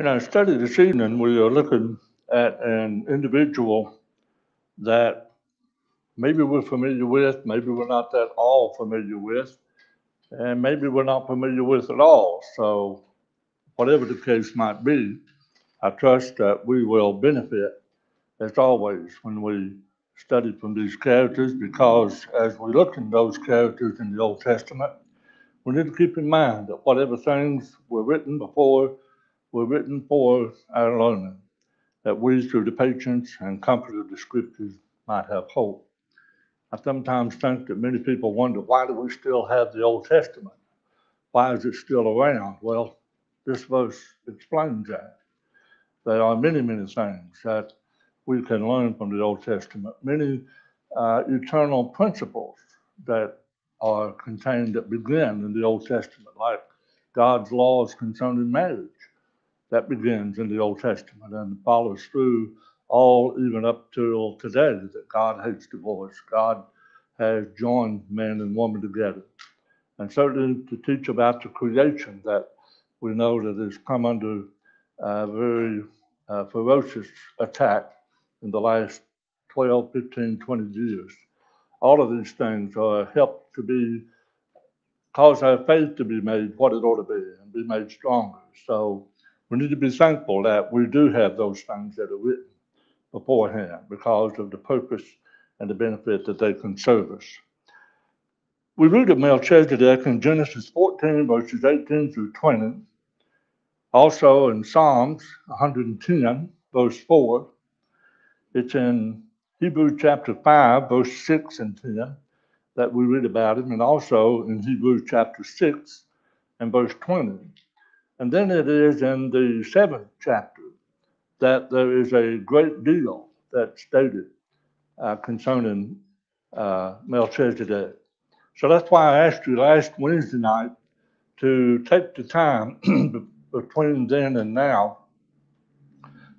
In our study this evening, we are looking at an individual that maybe we're familiar with, maybe we're not that all familiar with, and maybe we're not familiar with at all. So, whatever the case might be, I trust that we will benefit, as always, when we study from these characters, because as we look in those characters in the Old Testament, we need to keep in mind that whatever things were written before were written for our learning, that we, through the patience and comfort of the scriptures, might have hope. I sometimes think that many people wonder, why do we still have the Old Testament? Why is it still around? Well, this verse explains that. There are many, many things that we can learn from the Old Testament, many eternal principles that are contained that begin in the Old Testament, like God's laws concerning marriage. That begins in the Old Testament and follows through all even up till today, that God hates divorce. God has joined man and woman together. And certainly to teach about the creation that we know that has come under a very ferocious attack in the last 12, 15, 20 years. All of these things are helped to be, cause our faith to be made what it ought to be and be made stronger. So we need to be thankful that we do have those things that are written beforehand because of the purpose and the benefit that they can serve us. We read of Melchizedek in Genesis 14, verses 18 through 20. Also in Psalms 110, verse 4. It's in Hebrews chapter 5, verse 6 and 10 that we read about it, and also in Hebrews chapter 6 and verse 20. And then it is in the 7th chapter that there is a great deal that's stated concerning Melchizedek. So that's why I asked you last Wednesday night to take the time between then and now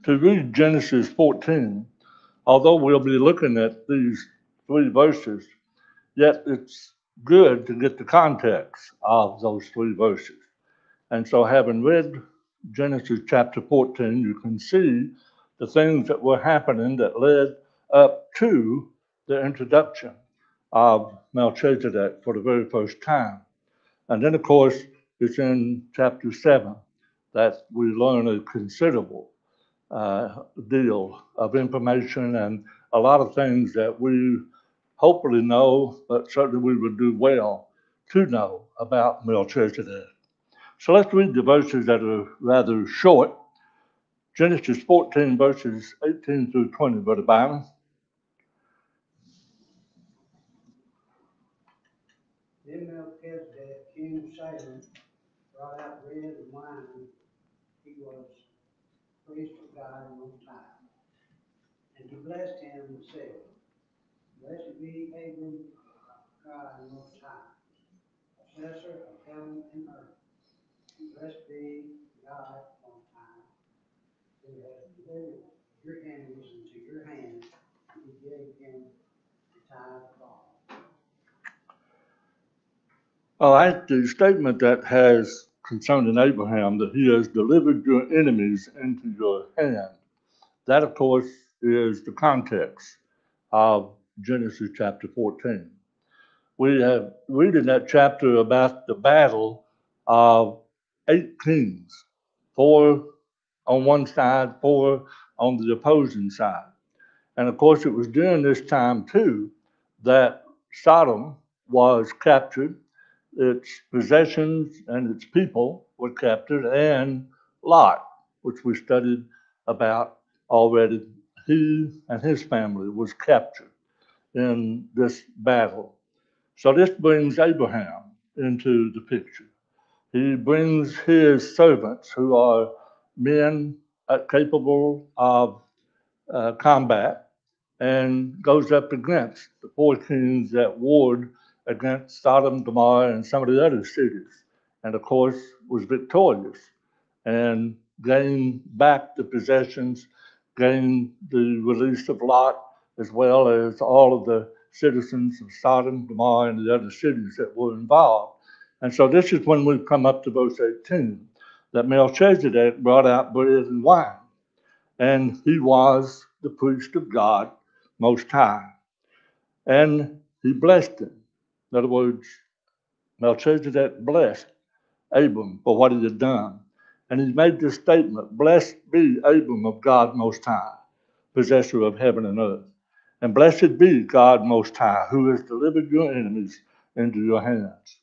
to read Genesis 14. Although we'll be looking at these three verses, yet it's good to get the context of those three verses. And so having read Genesis chapter 14, you can see the things that were happening that led up to the introduction of Melchizedek for the very first time. And then, of course, it's in chapter 7 that we learn a considerable deal of information and a lot of things that we hopefully know, but certainly we would do well to know about Melchizedek. So let's read the verses that are rather short. Genesis 14, verses 18 through 20, Brother Byron. Then Melchizedek, king of Salem, brought out bread and wine. He was priest of God in those times. And he blessed him and said, Blessed be Abram, God in those times, possessor of heaven and earth. And blessed be God on time, who has delivered your enemies into your hand, and he gave him the tithe of all. Well, that's the statement that has concerning Abraham, that he has delivered your enemies into your hand. That, of course, is the context of Genesis chapter 14. We have read in that chapter about the battle of 8 kings, 4 on one side, 4 on the opposing side. And of course, it was during this time, too, that Sodom was captured, its possessions and its people were captured, and Lot, which we studied about already, he and his family was captured in this battle. So this brings Abraham into the picture. He brings his servants, who are men capable of combat, and goes up against the 4 kings that warred against Sodom, Gomorrah, and some of the other cities, and of course was victorious and gained back the possessions, gained the release of Lot, as well as all of the citizens of Sodom, Gomorrah, and the other cities that were involved. And so this is when we come up to verse 18, that Melchizedek brought out bread and wine, and he was the priest of God Most High. And he blessed him. In other words, Melchizedek blessed Abram for what he had done. And he made this statement, "Blessed be Abram of God Most High, possessor of heaven and earth. And blessed be God Most High, who has delivered your enemies into your hands."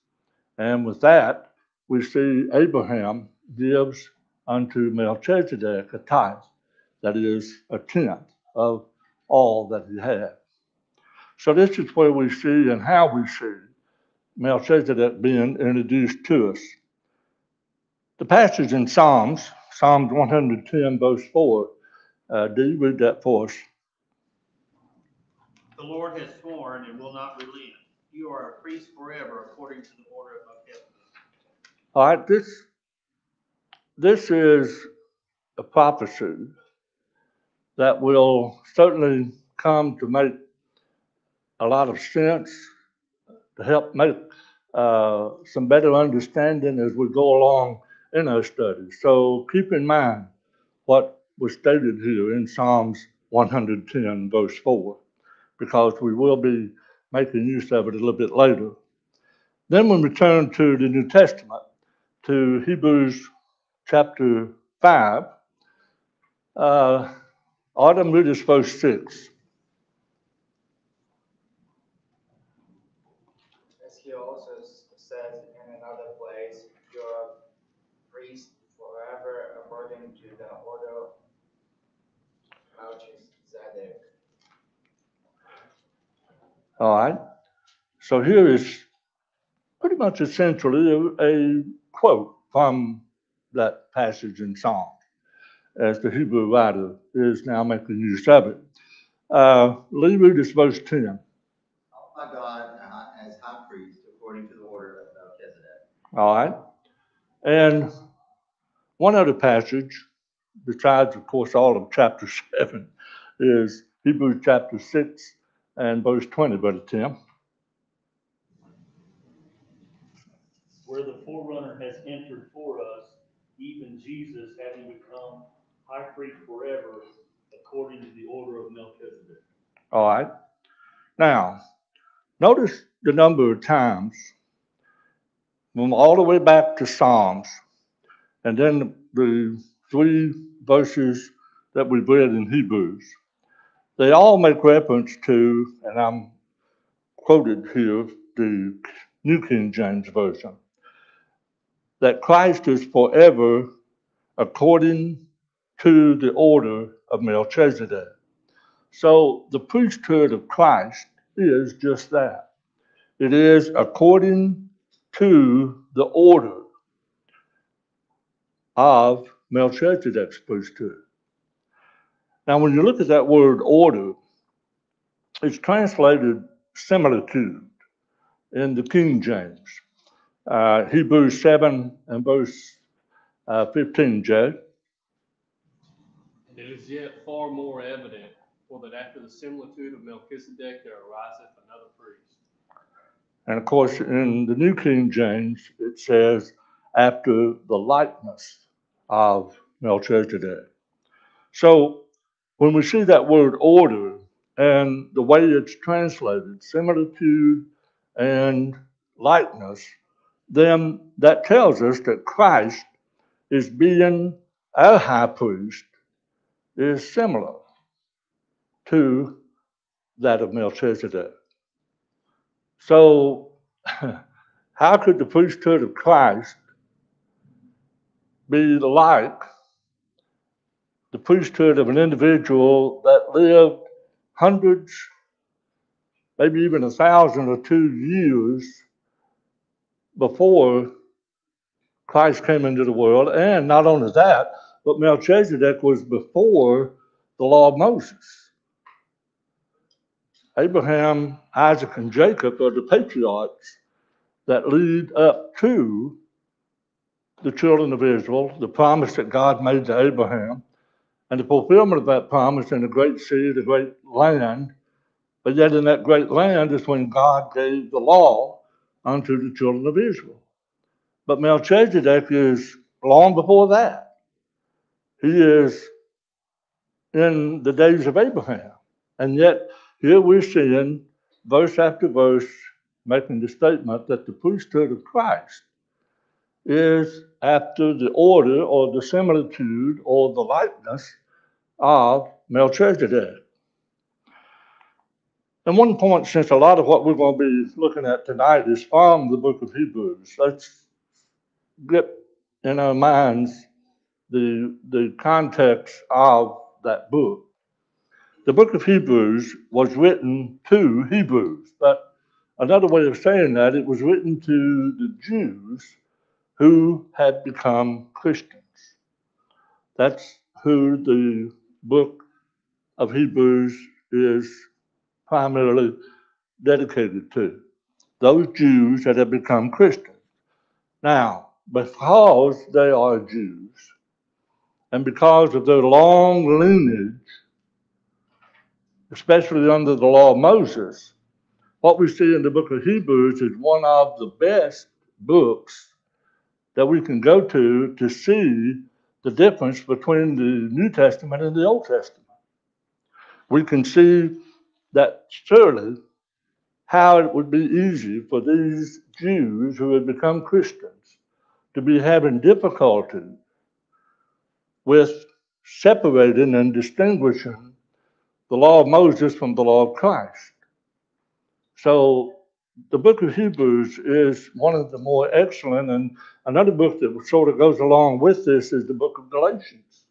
And with that, we see Abraham gives unto Melchizedek a tithe, that is, a tenth of all that he had. So this is where we see and how we see Melchizedek being introduced to us. The passage in Psalms 110, verse 4, do you read that for us? The Lord has sworn and will not relent. You are a priest forever according to the order of Melchizedek. All right, this is a prophecy that will certainly come to make a lot of sense, to help make some better understanding as we go along in our studies. So keep in mind what was stated here in Psalms 110, verse 4, because we will be making use of it a little bit later. Then when we turn to the New Testament, to Hebrews chapter 5, Autumn, read us verse 6. As he also says in another place, you are a priest forever according to the order of Melchizedek. All right. So here is pretty much essentially a quote from that passage in Psalms, as the Hebrew writer is now making use of it. Lee, read us verse 10. By God as high priest according to the order of Melchizedek. All right. And one other passage, besides, of course, all of chapter 7, is Hebrews chapter 6 and verse 20, Brother Tim. Where the forerunner has entered for us, even Jesus having become high priest forever, according to the order of Melchizedek. All right. Now, notice the number of times from all the way back to Psalms, and then the 3 verses that we read in Hebrews. They all make reference to, and I'm quoted here, the New King James Version, that Christ is forever according to the order of Melchizedek. So the priesthood of Christ is just that. It is according to the order of Melchizedek's priesthood. Now, when you look at that word order, it's translated similitude in the King James. Hebrews 7 and verse 15, Jay. And it is yet far more evident, for that after the similitude of Melchizedek there ariseth another priest. And of course, in the New King James, it says, after the likeness of Melchizedek. So when we see that word order and the way it's translated, similitude and likeness, then that tells us that Christ is being our high priest is similar to that of Melchizedek. So how could the priesthood of Christ be like the priesthood of an individual that lived hundreds, maybe even 1,000 or 2 years before Christ came into the world? And not only that, but Melchizedek was before the law of Moses. Abraham, Isaac, and Jacob are the patriarchs that lead up to the children of Israel, the promise that God made to Abraham, and the fulfillment of that promise in the great city, the great land. But yet in that great land is when God gave the law unto the children of Israel. But Melchizedek is long before that. He is in the days of Abraham. And yet, here we're seeing verse after verse making the statement that the priesthood of Christ is after the order or the similitude or the likeness of Melchizedek. And one point, since a lot of what we're going to be looking at tonight is from the book of Hebrews, let's get in our minds the context of that book. The book of Hebrews was written to Hebrews, but another way of saying that, it was written to the Jews who had become Christians. That's who the book of Hebrews is primarily dedicated to, those Jews that have become Christians. Now, because they are Jews, and because of their long lineage, especially under the law of Moses, what we see in the book of Hebrews is one of the best books that we can go to see the difference between the New Testament and the Old Testament. We can see that surely how it would be easy for these Jews who had become Christians to be having difficulty with separating and distinguishing the law of Moses from the law of Christ. So the book of Hebrews is one of the more excellent, and another book that sort of goes along with this is the book of Galatians.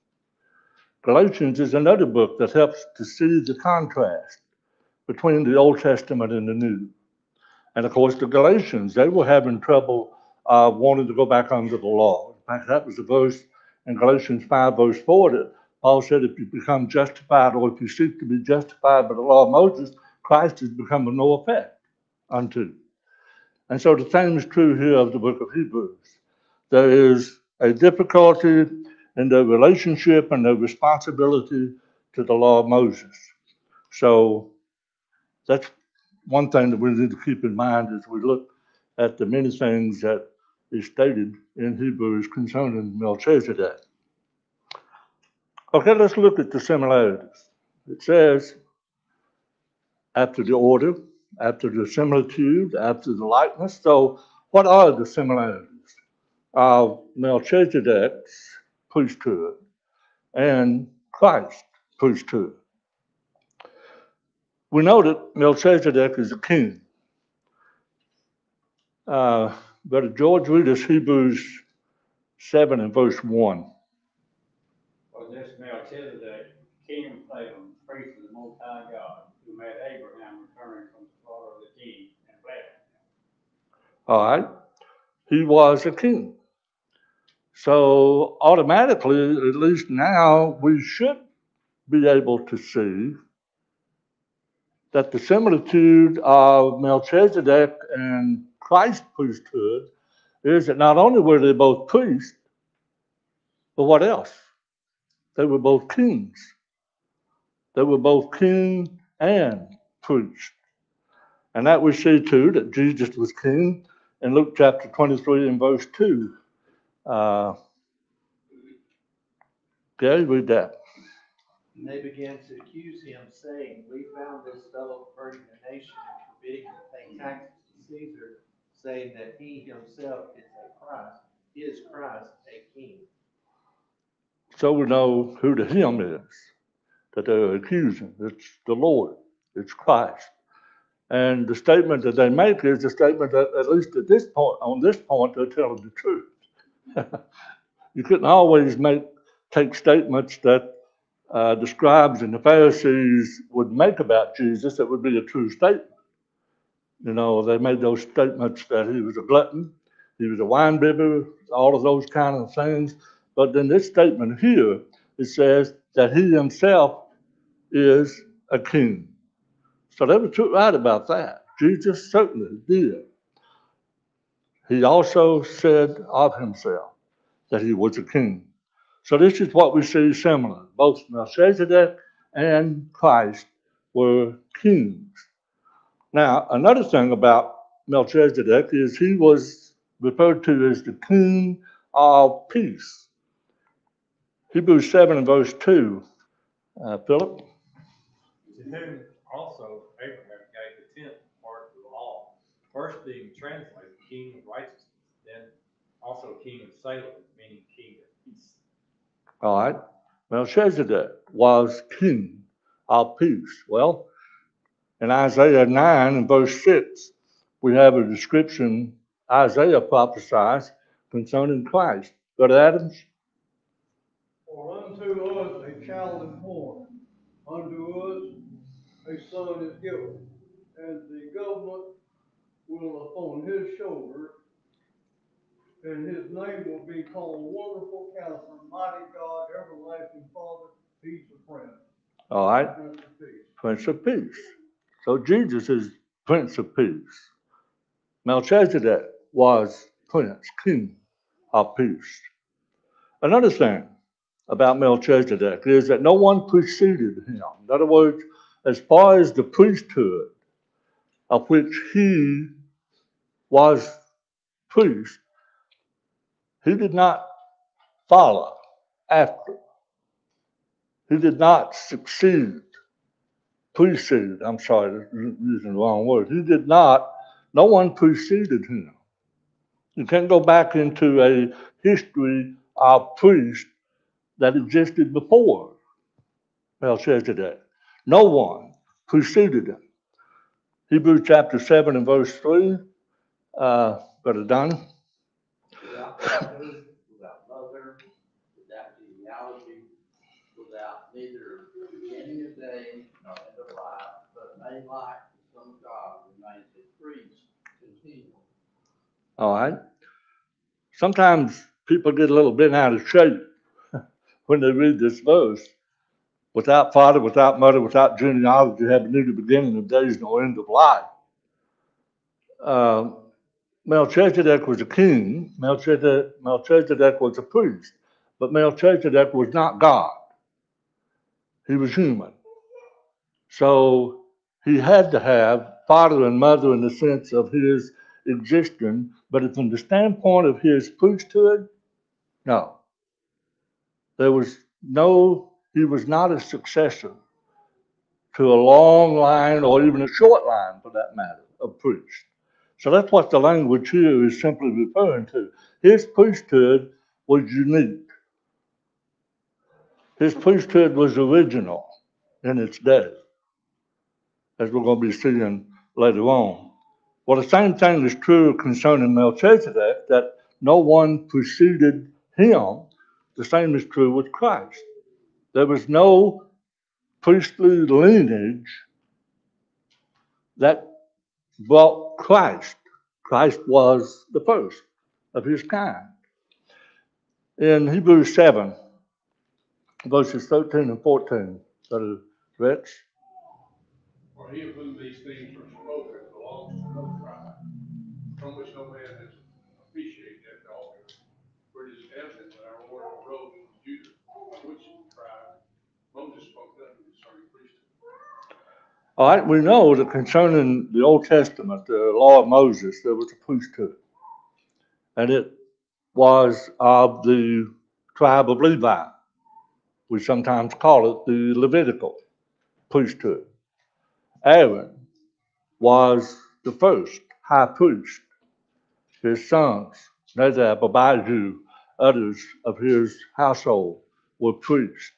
Galatians is another book that helps to see the contrast between the Old Testament and the New. And of course, the Galatians, they were having trouble wanting to go back under the law. In fact, that was the verse in Galatians 5, verse 4 that Paul said, if you become justified or if you seek to be justified by the law of Moses, Christ has become of no effect unto. And so the same is true here of the book of Hebrews. There is a difficulty in their relationship and their responsibility to the law of Moses. So that's one thing that we need to keep in mind as we look at the many things that is stated in Hebrews concerning Melchizedek. Okay, let's look at the similarities. It says, after the order, after the similitude, after the likeness. So, what are the similarities of Melchizedek's priesthood and Christ's priesthood? We know that Melchizedek is a king. Brother George, read us Hebrews 7 and verse 1. For this Melchizedek, king of Salem, priest of the Most High God, who made Abraham return from the slaughter of the king and blessed him. All right. He was a king. So automatically, at least now, we should be able to see that the similitude of Melchizedek and Christ's priesthood is that not only were they both priests, but what else? They were both kings. They were both king and priest. And that we see too, that Jesus was king in Luke chapter 23 and verse 2. Gary, read that. And they began to accuse him, saying, we found this fellow perverting the nation and forbidding to pay taxes to Caesar, saying that he himself is Christ, a king. So we know who the him is that they're accusing. It's the Lord. It's Christ. And the statement that they make is a statement that, at least at this point, on this point, they're telling the truth. You couldn't always take statements that the scribes and the Pharisees would make about Jesus that would be a true statement. You know, they made those statements that he was a glutton, he was a winebibber, all of those kind of things. But then this statement here, it says that he himself is a king. So they were right about that. Jesus certainly did. He also said of himself that he was a king. So this is what we see similar. Both Melchizedek and Christ were kings. Now, another thing about Melchizedek is he was referred to as the king of peace. Hebrews 7 and verse 2. Philip? To whom also Abraham gave the 10th part of the law, first being translated king of righteousness, then also king of Salem, meaning king of peace. All right. Melchizedek was king of peace. Well, in Isaiah 9 and verse 6, we have a description Isaiah prophesies concerning Christ. Brother Adams? For unto us a child is born, unto us a son is given, and the government will upon his shoulder, and his name will be called Wonderful Counselor, Mighty God, Everlasting Father, Peace of Friends. All right. Prince of Peace. Prince of Peace. So Jesus is Prince of Peace. Melchizedek was Prince, King of Peace. Another thing about Melchizedek is that no one preceded him. In other words, as far as the priesthood of which he was priest, he did not follow after. He did not precede, I'm sorry, using the wrong word. No one preceded him. You can't go back into a history of priests that existed before Melchizedek. No one preceded him. Hebrews chapter 7 and verse 3, Brother Donnie. Without father, without mother, without genealogy, without neither beginning of day nor end of life, but made like the Son of God remains a priest continually. All right. Sometimes people get a little bit out of shape when they read this verse. Without father, without mother, without genealogy, have neither beginning of days nor end of life. Melchizedek was a king. Melchizedek was a priest. But Melchizedek was not God. He was human. So he had to have father and mother in the sense of his existence, but from the standpoint of his priesthood, no. He was not a successor to a long line or even a short line for that matter of priests. So that's what the language here is simply referring to. His priesthood was unique. His priesthood was original in its day, as we're going to be seeing later on. Well, the same thing is true concerning Melchizedek, that no one preceded him. The same is true with Christ. There was no priestly lineage that brought Christ. Christ was the first of his kind. In Hebrews 7, verses 13 and 14, Brother Rex. For he of whom these things were spoken belongs to no tribe, from which no man has appreciated yet the altar. For it is evident that our Lord arose from Judah, by which tribe Moses spoke nothing concerning priesthood. All right, we know that concerning the Old Testament, the law of Moses, there was a priesthood. And it was of the tribe of Levi. We sometimes call it the Levitical priesthood. Aaron was the first high priest. His sons, Nadab, Abihu, others of his household were priests.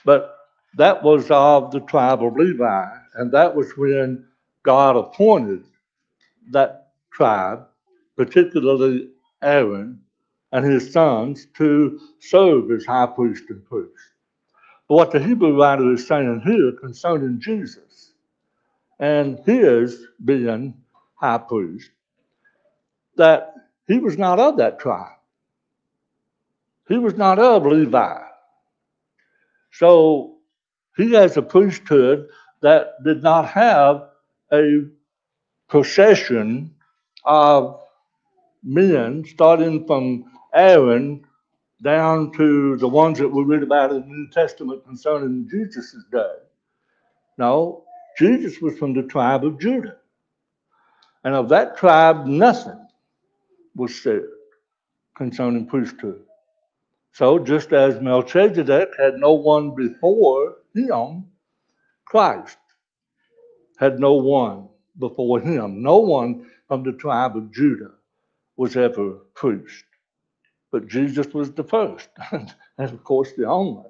But that was of the tribe of Levi, and that was when God appointed that tribe, particularly Aaron and his sons, to serve as high priest and priest. But what the Hebrew writer is saying here concerning Jesus and his being high priest, that he was not of that tribe. He was not of Levi. So he has a priesthood that did not have a procession of men, starting from Aaron down to the ones that we read about in the New Testament concerning Jesus' day. No, Jesus was from the tribe of Judah. And of that tribe, nothing was said concerning priesthood. So just as Melchizedek had no one before him, Christ had no one before him. No one from the tribe of Judah was ever priest. But Jesus was the first, and of course the only.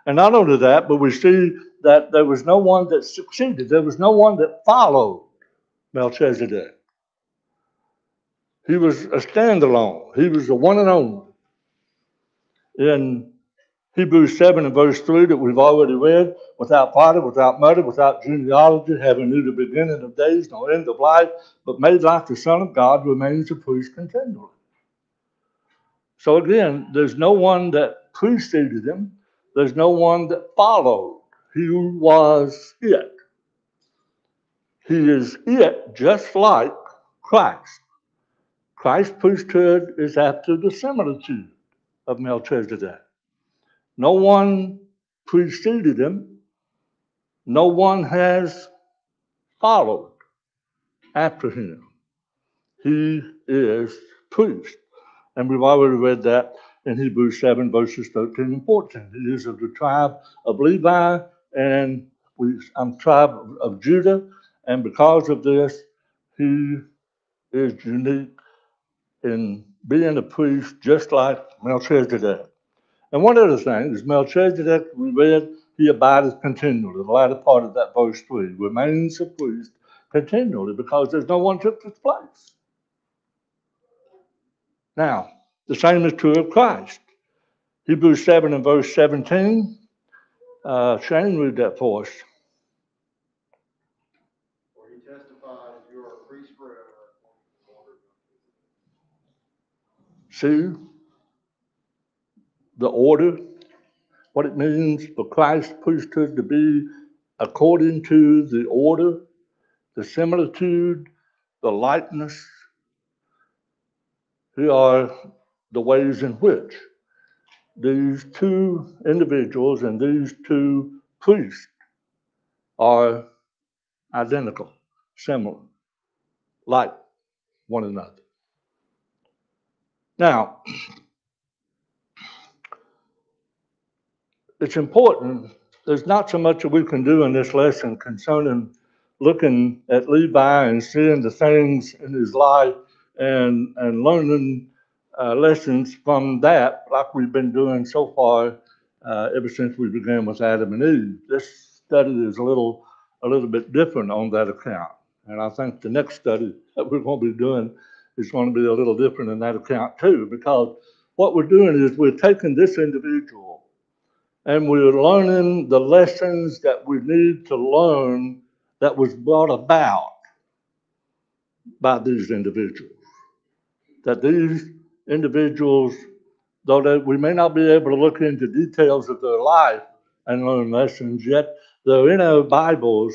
And not only that, but we see that there was no one that succeeded. There was no one that followed Melchizedek. He was a standalone. He was the one and only. In Hebrews 7 and verse 3 that we've already read, without father, without mother, without genealogy, having neither beginning of days nor end of life, but made like the Son of God, remains a priest continually. So again, there's no one that preceded him. There's no one that followed. He was it. He is it just like Christ. Christ's priesthood is after the similitude of Melchizedek. No one preceded him. No one has followed after him. He is priest. And we've already read that in Hebrews 7, verses 13 and 14. He is of the tribe of Levi and tribe of Judah. And because of this, he is unique in being a priest just like Melchizedek. And one other thing is Melchizedek, we read, he abideth continually. The latter part of that verse 3 remains a priest continually because there's no one took his place. Now, the same is true of Christ. Hebrews 7 and verse 17. Shane, read that for us. For he testifies, you are a priest forever. See the order, what it means for Christ's priesthood to be according to the order, the similitude, the likeness. Here are the ways in which these two individuals and these two priests are identical, similar, like one another. Now, it's important. There's not so much that we can do in this lesson concerning looking at Levi and seeing the things in his life and learning lessons from that, like we've been doing so far ever since we began with Adam and Eve. This study is a little bit different on that account. And I think the next study that we're going to be doing is going to be a little different in that account too, because what we're doing is we're taking this individual and we're learning the lessons that we need to learn that was brought about by these individuals. That these individuals, though that we may not be able to look into details of their life and learn lessons, yet they're in our Bibles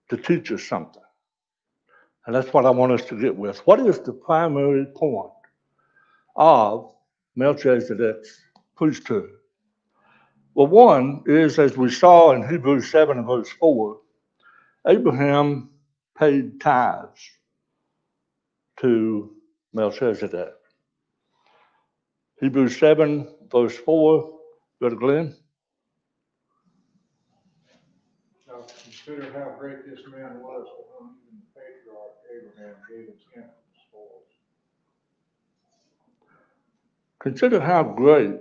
to teach us something. And that's what I want us to get with. What is the primary point of Melchizedek's priesthood? Well, one is, as we saw in Hebrews 7 and verse 4, Abraham paid tithes to Melchizedek. Hebrews 7, verse 4, Brother Glenn. Now consider how great this man was to whom even the patriarch Abraham gave his tenth spoils. Consider how great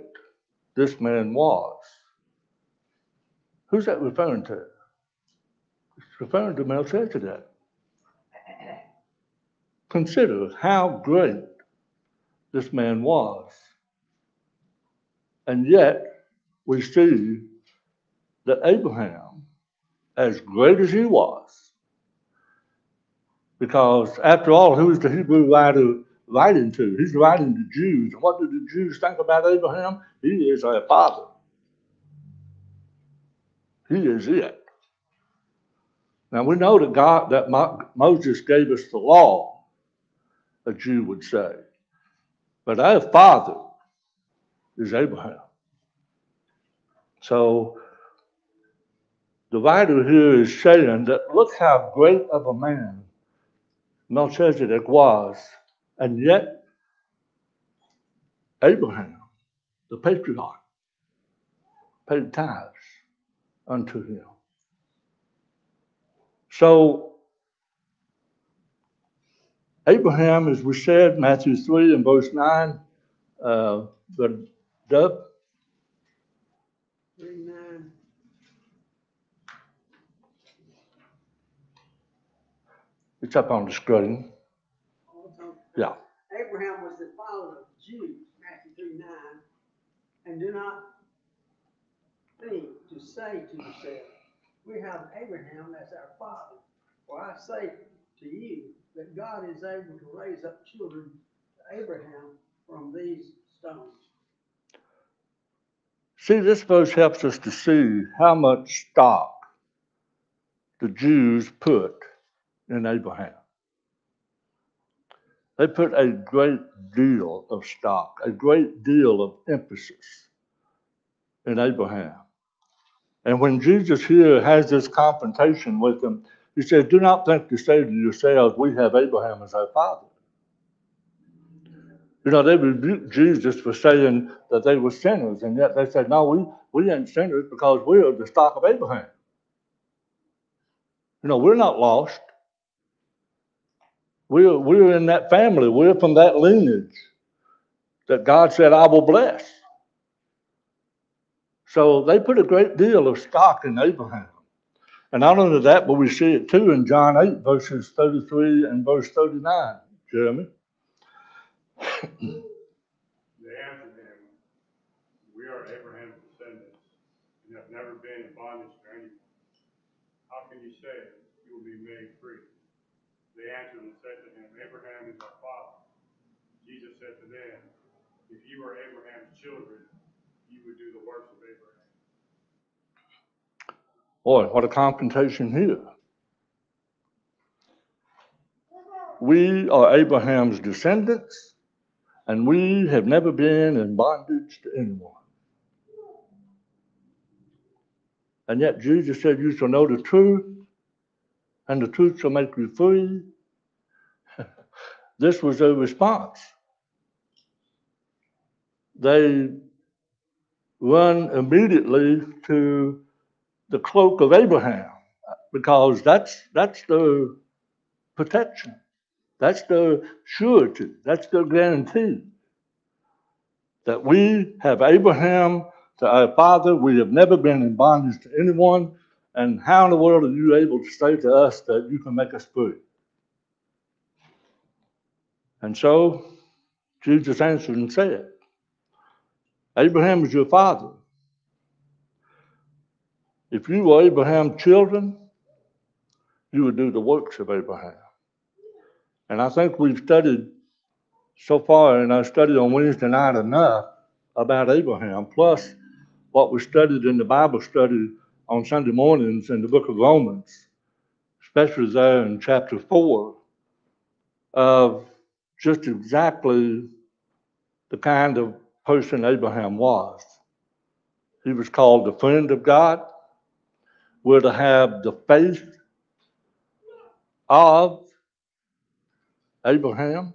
this man was. Who's that referring to? It's referring to Melchizedek. Consider how great this man was. And yet, we see that Abraham, as great as he was, because after all, who is the Hebrew writer writing to? He's writing to Jews. And what do the Jews think about Abraham? He is our father. He is it. Now we know that Moses gave us the law, a Jew would say. But our father is Abraham. So the writer here is saying that look how great of a man Melchizedek was, and yet Abraham, the patriarch, paid tithes unto him. So Abraham, as we said, Matthew 3 and verse 9, the dove. 3:9. It's up on the screen. Yeah. Abraham was the father of Jews, Matthew 3:9, and do not think to say to yourself, we have Abraham as our father. For I say to you that God is able to raise up children to Abraham from these stones. See, this verse helps us to see how much stock the Jews put in Abraham. They put a great deal of stock, a great deal of emphasis in Abraham. And when Jesus here has this confrontation with them, he says, do not think to say to yourselves, we have Abraham as our father. You know, they rebuked Jesus for saying that they were sinners, and yet they said, no, we ain't sinners because we are the stock of Abraham. You know, we're not lost. We're in that family. We're from that lineage that God said, I will bless. So they put a great deal of stock in Abraham. And not only that, but we see it too in John 8, verses 33 and verse 39. Jeremy? They answered him, we are Abraham's descendants, and have never been in bondage to anyone. How can you say you will be made free? They answered and said to him, Abraham is our father. Jesus said to them, if you were Abraham's children, you would do the works of Abraham. Boy, what a confrontation here. We are Abraham's descendants, and we have never been in bondage to anyone. And yet Jesus said, you shall know the truth, and the truth shall make you free. This was their response. They run immediately to the cloak of Abraham, because that's the protection. That's the surety. That's the guarantee that we have Abraham to our father. We have never been in bondage to anyone. And how in the world are you able to say to us that you can make us free? And so Jesus answered and said, Abraham is your father. If you were Abraham's children, you would do the works of Abraham. And I think we've studied so far in our study on Wednesday night enough about Abraham, plus what we studied in the Bible study on Sunday mornings in the book of Romans, especially there in chapter 4, of just exactly the kind of person Abraham was. He was called the friend of God. We're to have the faith of Abraham.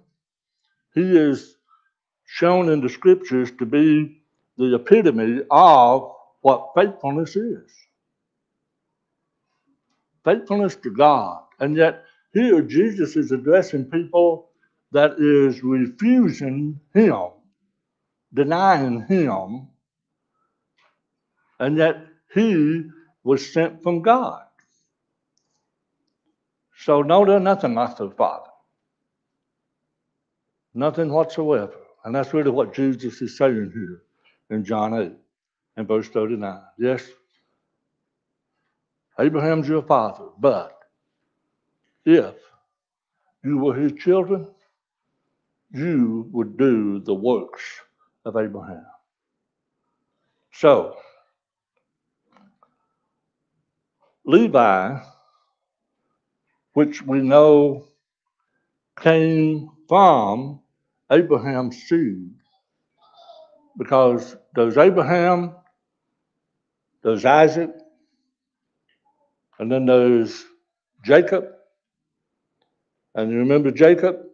He is shown in the scriptures to be the epitome of what faithfulness is. Faithfulness to God. And yet here Jesus is addressing people that is refusing him, denying him, and yet he was sent from God. So no, they're nothing like their father. Nothing whatsoever. And that's really what Jesus is saying here in John 8 and verse 39. Yes, Abraham's your father, but if you were his children, you would do the works of Abraham. So, Levi, which we know came from Abraham's seed, because there's Abraham, there's Isaac, and then there's Jacob. And you remember Jacob?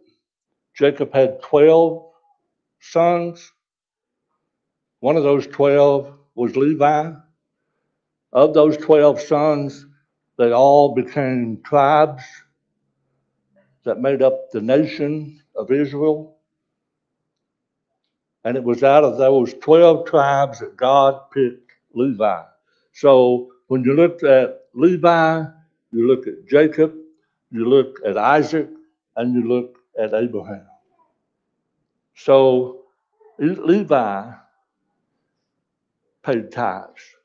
Jacob had 12 sons. One of those 12 was Levi. Of those 12 sons, they all became tribes that made up the nation of Israel. And it was out of those 12 tribes that God picked Levi. So when you look at Levi, you look at Jacob, you look at Isaac, and you look at Abraham. So Levi paid tithes.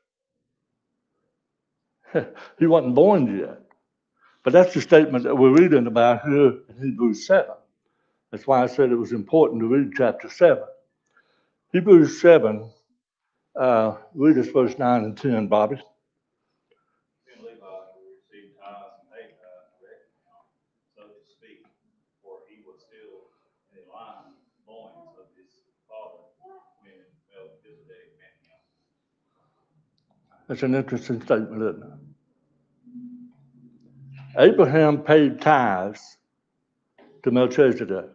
He wasn't born yet. But that's the statement that we're reading about here in Hebrews 7. That's why I said it was important to read chapter 7. Hebrews 7, read us verse 9 and 10, Bobby. Then Levi received tithes and paid tithes directly now, so to speak, for he was still in the loins of his father when Melchizedek met him. That's an interesting statement, isn't it? Abraham paid tithes to Melchizedek.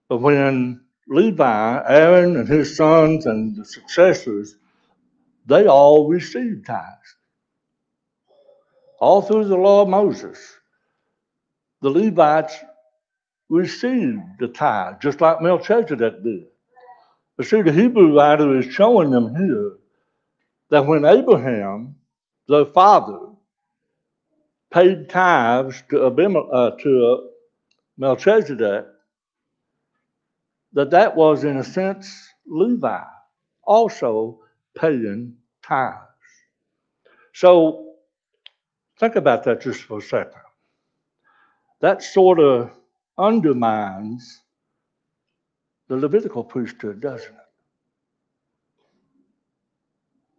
But when Levi, Aaron, and his sons and the successors, they all received tithes. All through the law of Moses, the Levites received the tithe, just like Melchizedek did. But see, the Hebrew writer is showing them here that when Abraham, their father, paid tithes to Melchizedek, that was, in a sense, Levi also paying tithes. So think about that just for a second. That sort of undermines the Levitical priesthood, doesn't it?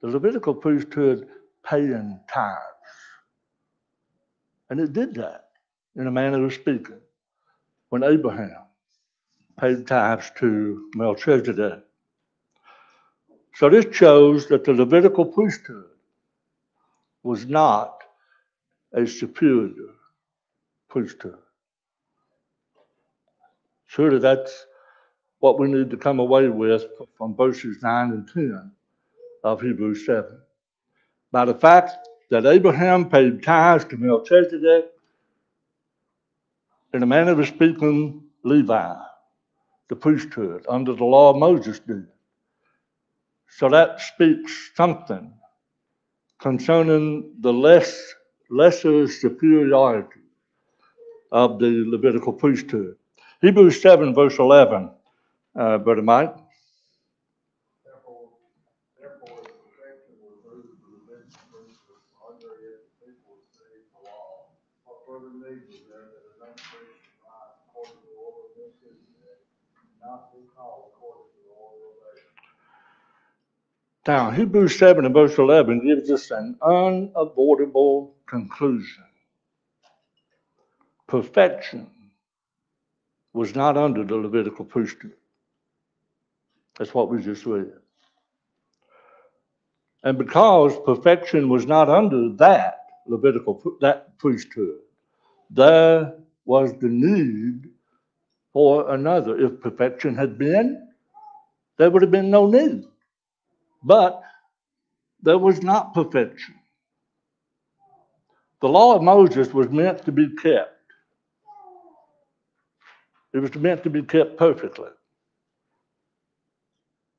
The Levitical priesthood paying tithes. And it did that, in a manner of speaking, when Abraham paid tithes to Melchizedek. So this shows that the Levitical priesthood was not a superior priesthood. Surely that's what we need to come away with from verses 9 and 10 of Hebrews 7. By the fact that Abraham paid tithes to Melchizedek, in a manner of speaking, Levi, the priesthood, under the law of Moses did. So that speaks something concerning the lesser superiority of the Levitical priesthood. Hebrews 7, verse 11, Brother Mike. Therefore, the perfection was moved to the Levitical priesthood, under it the people received the law. What further need was there that another priest should rise according to the order of Melchizedek, not be called according to the order of Aaron? Now, Hebrews 7 and verse 11 gives us an unavoidable conclusion. Perfection was not under the Levitical priesthood. That's what we just read. And because perfection was not under that priesthood, there was the need for another. If perfection had been, there would have been no need. But there was not perfection. The law of Moses was meant to be kept. It was meant to be kept perfectly.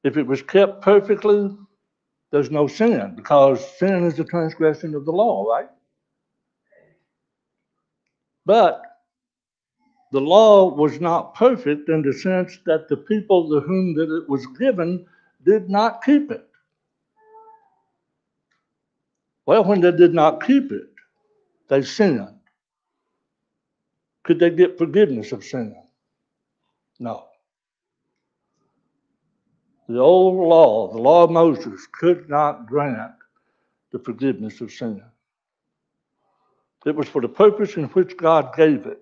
If it was kept perfectly, there's no sin, because sin is the transgression of the law, right? But the law was not perfect in the sense that the people to whom that it was given did not keep it. Well, when they did not keep it, they sinned. Could they get forgiveness of sin? No. The old law, the law of Moses, could not grant the forgiveness of sin. It was for the purpose in which God gave it,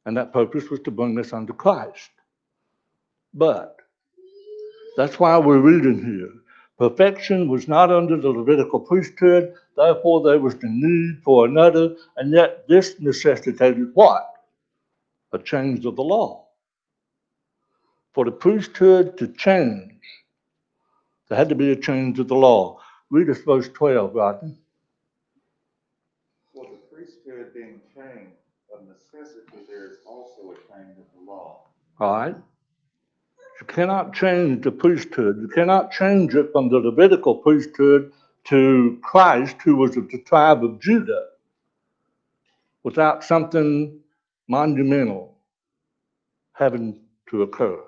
and that purpose was to bring us unto Christ. But that's why we're reading here. Perfection was not under the Levitical priesthood, therefore there was the need for another, and yet this necessitated what? A change of the law. For the priesthood to change, there had to be a change of the law. Read us verse 12, Rodney. For the priesthood being changed, of necessity there is also a change of the law. All right? You cannot change the priesthood. You cannot change it from the Levitical priesthood to Christ, who was of the tribe of Judah, without something monumental having to occur.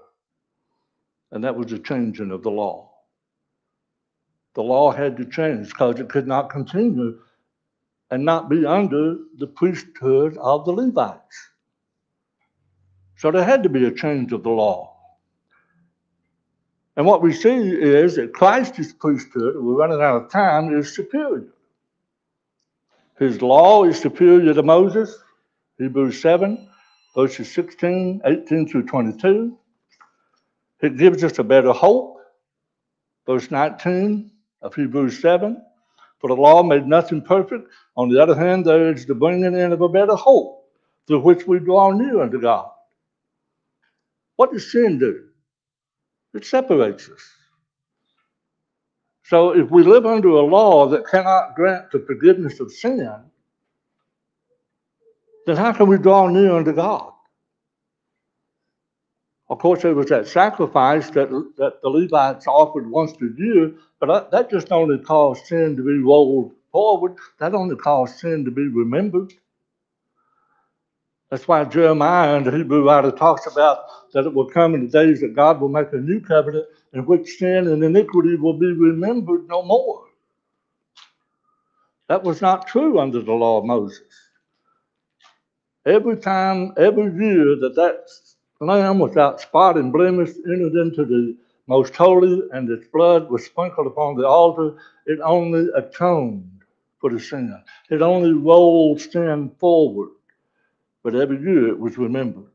And that was the changing of the law. The law had to change because it could not continue and not be under the priesthood of the Levites. So there had to be a change of the law. And what we see is that Christ's priesthood, we're running out of time, is superior. His law is superior to Moses, Hebrews 7, verses 16, 18 through 22. It gives us a better hope, verse 19 of Hebrews 7. For the law made nothing perfect. On the other hand, there is the bringing in of a better hope, through which we draw near unto God. What does sin do? It separates us. So if we live under a law that cannot grant the forgiveness of sin, then how can we draw near unto God? Of course, there was that sacrifice that the Levites offered once a year, but that just only caused sin to be rolled forward. That only caused sin to be remembered. That's why Jeremiah and the Hebrew writer talks about that it will come in the days that God will make a new covenant in which sin and iniquity will be remembered no more. That was not true under the law of Moses. Every time, every year that lamb without spot and blemish entered into the most holy and its blood was sprinkled upon the altar, it only atoned for the sin. It only rolled sin forward. But every year it was remembered.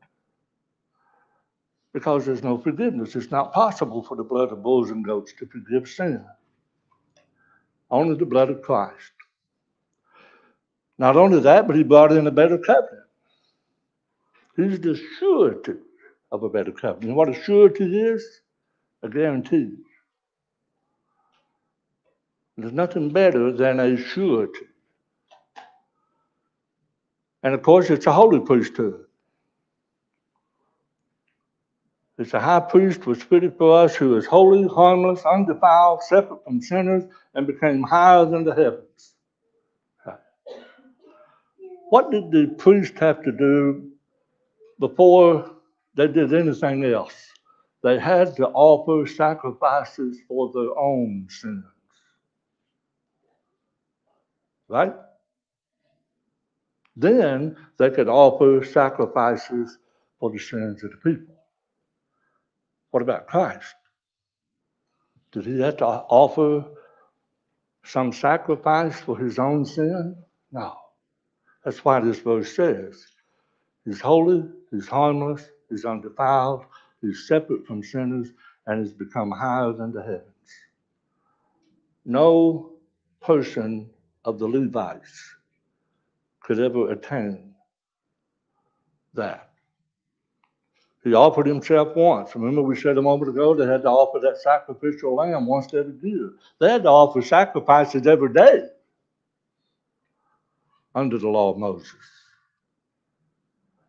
Because there's no forgiveness. It's not possible for the blood of bulls and goats to forgive sin. Only the blood of Christ. Not only that, but he brought in a better covenant. He's the surety of a better covenant. And what a surety is? A guarantee. There's nothing better than a surety. And of course, it's a holy priesthood. It's a high priest was fitted for us who is holy, harmless, undefiled, separate from sinners, and became higher than the heavens. What did the priest have to do before they did anything else? They had to offer sacrifices for their own sins. Right? Then they could offer sacrifices for the sins of the people. What about Christ? Did he have to offer some sacrifice for his own sin? No. That's why this verse says, he's holy, he's harmless, he's undefiled, he's separate from sinners, and has become higher than the heavens. No person of the Levites could ever attain that. He offered himself once. Remember we said a moment ago they had to offer that sacrificial lamb once every year. They had to offer sacrifices every day under the law of Moses.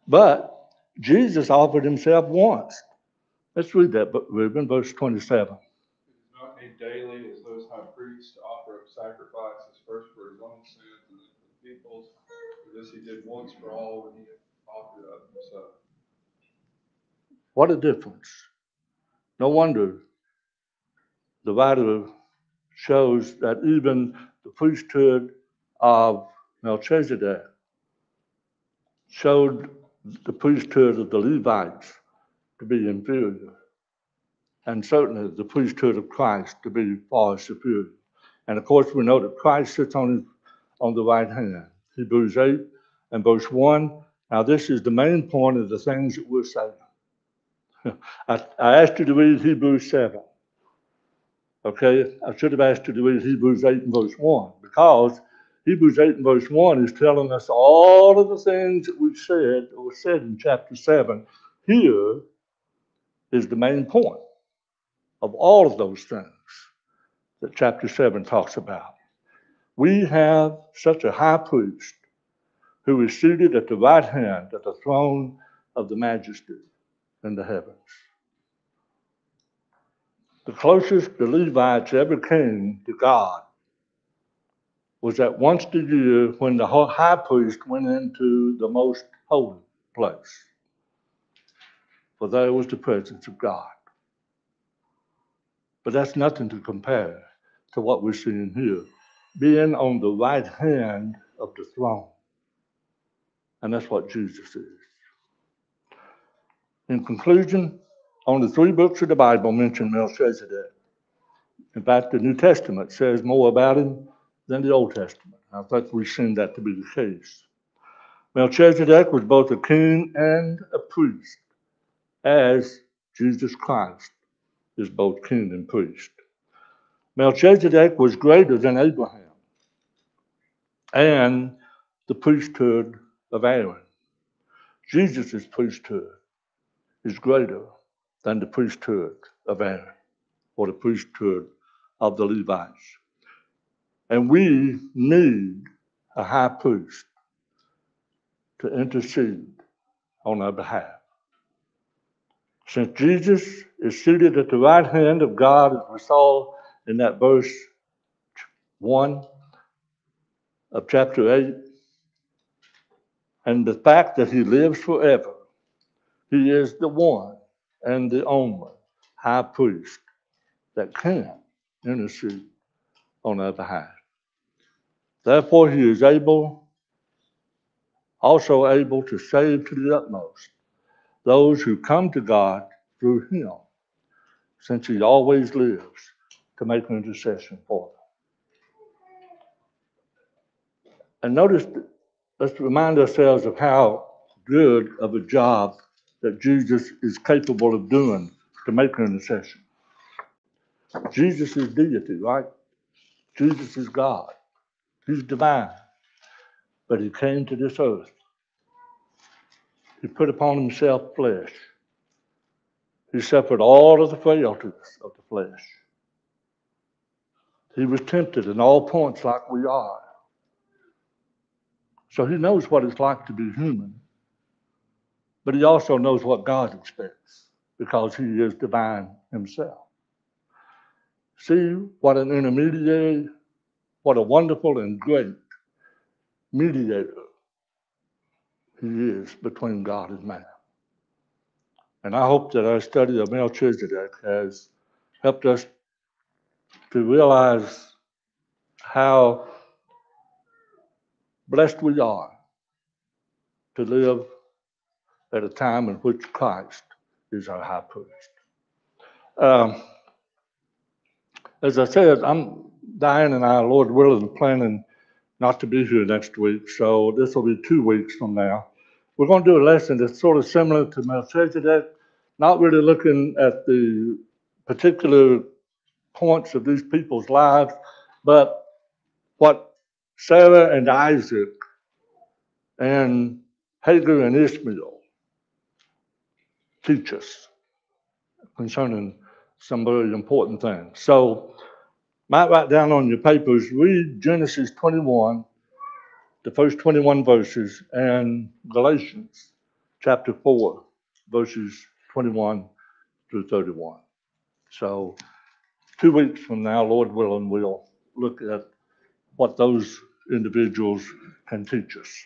But Jesus offered himself once. Let's read that, Reuben, verse 27. It is not made daily as those high priests to offer up sacrifices first for his own sins and then for the people's. For this he did once for all when he had offered up himself. What a difference. No wonder the writer shows that even the priesthood of Melchizedek showed the priesthood of the Levites to be inferior, and certainly the priesthood of Christ to be far superior. And of course, we know that Christ sits on the right hand. Hebrews 8 and verse 1. Now, this is the main point of the things that we're saying. I asked you to read Hebrews 7. Okay, I should have asked you to read Hebrews 8 and verse 1, because Hebrews 8 and verse 1 is telling us all of the things that we've said, or said in chapter 7, here is the main point of all of those things that chapter 7 talks about. We have such a high priest who is seated at the right hand of the throne of the majesty in the heavens. The closest the Levites ever came to God was that once a year when the high priest went into the most holy place. For there was the presence of God. But that's nothing to compare to what we're seeing here, being on the right hand of the throne. And that's what Jesus is. In conclusion, only 3 books of the Bible mention Melchizedek. In fact, the New Testament says more about him than the Old Testament. I think we've seen that to be the case. Melchizedek was both a king and a priest, as Jesus Christ is both king and priest. Melchizedek was greater than Abraham and the priesthood of Aaron. Jesus' priesthood is greater than the priesthood of Aaron or the priesthood of the Levites. And we need a high priest to intercede on our behalf. Since Jesus is seated at the right hand of God, as we saw in that verse 1 of chapter 8, and the fact that he lives forever, he is the one and the only high priest that can intercede on our behalf. Therefore, he is also able to save to the utmost those who come to God through him, since he always lives to make an intercession for them. And notice, let's remind ourselves of how good of a job that Jesus is capable of doing to make an intercession. Jesus is deity, right? Jesus is God. He's divine. But he came to this earth. He put upon himself flesh. He suffered all of the frailties of the flesh. He was tempted in all points like we are. So he knows what it's like to be human. But he also knows what God expects because he is divine himself. See what an intermediary, what a wonderful and great mediator he is between God and man. And I hope that our study of Melchizedek has helped us to realize how blessed we are to live at a time in which Christ is our high priest. As I said, Diane and I, Lord willing, planning not to be here next week, so this will be 2 weeks from now. We're going to do a lesson that's sort of similar to Melchizedek, not really looking at the particular points of these people's lives, but what Sarah and Isaac and Hagar and Ishmael teach us concerning some very important things. So, might write down on your papers, read Genesis 21, the first 21 verses, and Galatians chapter 4, verses 21 through 31. So 2 weeks from now, Lord willing, we'll look at what those individuals can teach us.